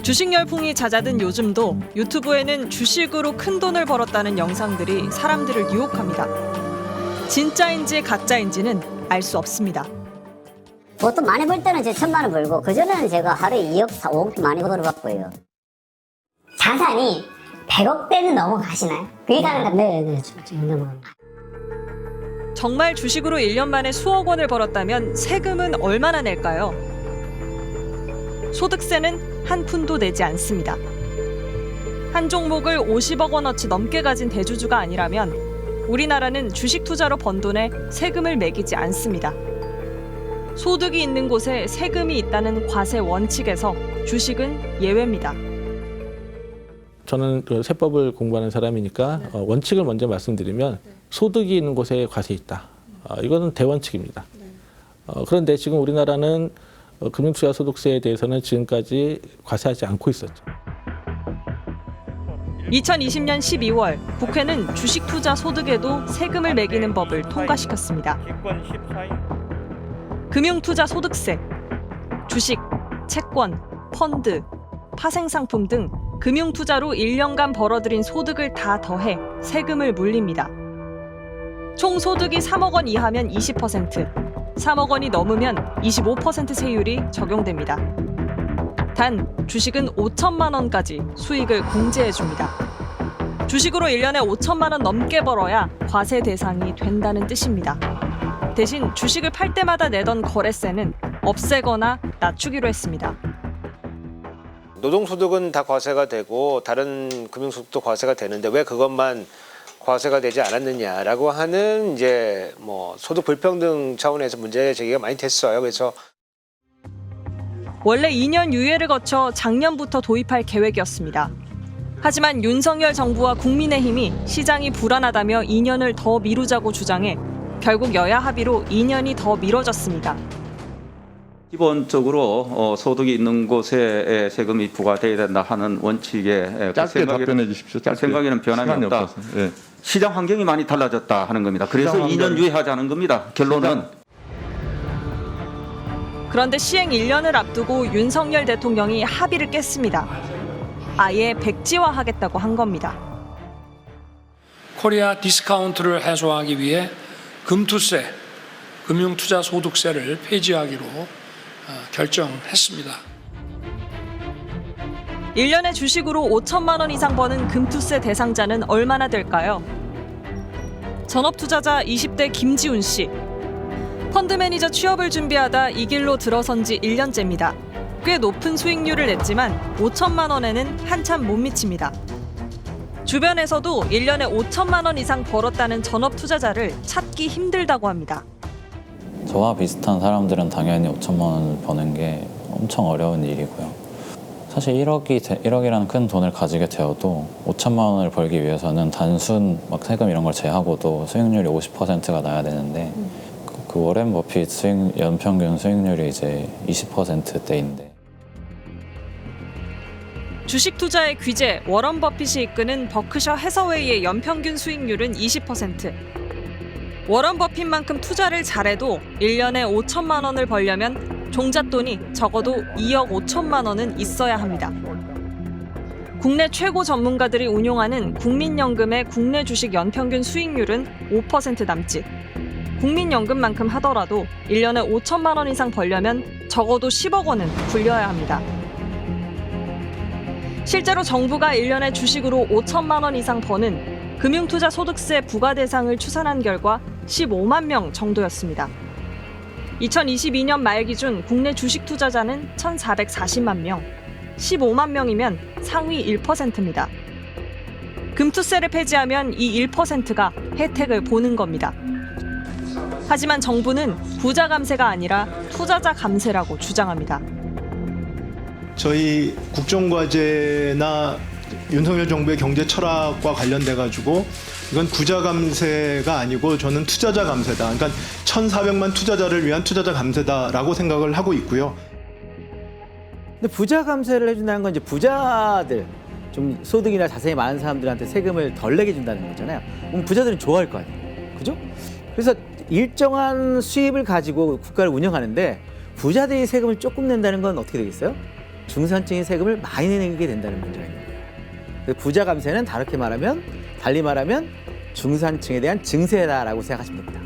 주식 열풍이 잦아든 요즘도 유튜브에는 주식으로 큰 돈을 벌었다는 영상들이 사람들을 유혹합니다. 진짜인지 가짜인지는 알 수 없습니다. 보통 많이 벌 때는 제가 1,000만 원 벌고 그전에는 제가 하루에 2억, 5억 많이 벌어봤고요. 자산이 100억대는 넘어가시나요? 그게 가능한가요? 네, 좀 넘어갑니다. 정말 주식으로 1년 만에 수억 원을 벌었다면 세금은 얼마나 낼까요? 소득세는 한 푼도 내지 않습니다. 한 종목을 50억 원어치 넘게 가진 대주주가 아니라면 우리나라는 주식 투자로 번 돈에 세금을 매기지 않습니다. 소득이 있는 곳에 세금이 있다는 과세 원칙에서 주식은 예외입니다. 저는 그 세법을 공부하는 사람이니까 원칙을 먼저 말씀드리면 소득이 있는 곳에 과세 있다. 이거는 대원칙입니다. 그런데 지금 우리나라는 금융투자소득세에 대해서는 지금까지 과세하지 않고 있었죠. 2020년 12월 국회는 주식 투자 소득에도 세금을 매기는 법을 통과시켰습니다. 금융투자 소득세, 주식, 채권, 펀드, 파생상품 등 금융투자로 1년간 벌어들인 소득을 다 더해 세금을 물립니다. 총 소득이 3억 원 이하면 20%, 3억 원이 넘으면 25% 세율이 적용됩니다. 단 주식은 5천만 원까지 수익을 공제해 줍니다. 주식으로 1년에 5천만 원 넘게 벌어야 과세 대상이 된다는 뜻입니다. 대신 주식을 팔 때마다 내던 거래세는 없애거나 낮추기로 했습니다. 노동소득은 다 과세가 되고 다른 금융소득도 과세가 되는데 왜 그것만 과세가 되지 않았느냐라고 하는 이제 뭐 소득 불평등 차원에서 문제 제기가 많이 됐어요. 그래서 원래 2년 유예를 거쳐 작년부터 도입할 계획이었습니다. 하지만 윤석열 정부와 국민의힘이 시장이 불안하다며 2년을 더 미루자고 주장해 결국 여야 합의로 2년이 더 미뤄졌습니다. 기본적으로 소득이 있는 곳에 세금이 부과돼야 된다 하는 원칙에 짧게 답변해 주십시오. 제 생각에는 변함이 없다. 예. 시장 환경이 많이 달라졌다 하는 겁니다. 그래서 2년 유예하자는 겁니다. 결론은. 그런데 시행 1년을 앞두고 윤석열 대통령이 합의를 깼습니다. 아예 백지화하겠다고 한 겁니다. 코리아 디스카운트를 해소하기 위해 금투세, 금융투자소득세를 폐지하기로 결정했습니다. 1년에 주식으로 5천만 원 이상 버는 금투세 대상자는 얼마나 될까요? 전업투자자 20대 김지훈 씨. 펀드 매니저 취업을 준비하다 이 길로 들어선 지 1년째입니다. 꽤 높은 수익률을 냈지만 5천만 원에는 한참 못 미칩니다. 주변에서도 1년에 5천만 원 이상 벌었다는 전업투자자를 찾기 힘들다고 합니다. 저와 비슷한 사람들은 당연히 5천만 원을 버는 게 엄청 어려운 일이고요. 사실 1억이라는 큰 돈을 가지게 되어도 5천만 원을 벌기 위해서는 단순 세금 이런 걸 제하고도 수익률이 50%가 나야 되는데 그 워렌 버핏 연평균 수익률이 이제 20%대인데. 주식 투자의 귀재 워런 버핏이 이끄는 버크셔 해서웨이의 연평균 수익률은 20%. 워런 버핏만큼 투자를 잘해도 1년에 5천만 원을 벌려면 종잣돈이 적어도 2억 5천만 원은 있어야 합니다. 국내 최고 전문가들이 운용하는 국민연금의 국내 주식 연평균 수익률은 5% 남짓. 국민연금만큼 하더라도 1년에 5천만 원 이상 벌려면 적어도 10억 원은 굴려야 합니다. 실제로 정부가 1년에 주식으로 5천만 원 이상 버는 금융투자 소득세 부과 대상을 추산한 결과 15만 명 정도였습니다. 2022년 말 기준 국내 주식 투자자는 1,440만 명, 15만 명이면 상위 1%입니다. 금투세를 폐지하면 이 1%가 혜택을 보는 겁니다. 하지만 정부는 부자 감세가 아니라 투자자 감세라고 주장합니다. 저희 국정과제나 윤석열 정부의 경제 철학과 관련돼 가지고 이건 부자 감세가 아니고 저는 투자자 감세다. 그러니까 1,400만 투자자를 위한 투자자 감세다라고 생각을 하고 있고요. 근데 부자 감세를 해준다는 건 이제 부자들, 좀 소득이나 자산이 많은 사람들한테 세금을 덜 내게 준다는 거잖아요. 그럼 부자들은 좋아할 거 아니에요. 그죠? 그래서 일정한 수입을 가지고 국가를 운영하는데 부자들이 세금을 조금 낸다는 건 어떻게 되겠어요? 중산층이 세금을 많이 내게 된다는 문제가 있는 거예요. 그래서 부자 감세는 달리 말하면 중산층에 대한 증세다라고 생각하시면 됩니다.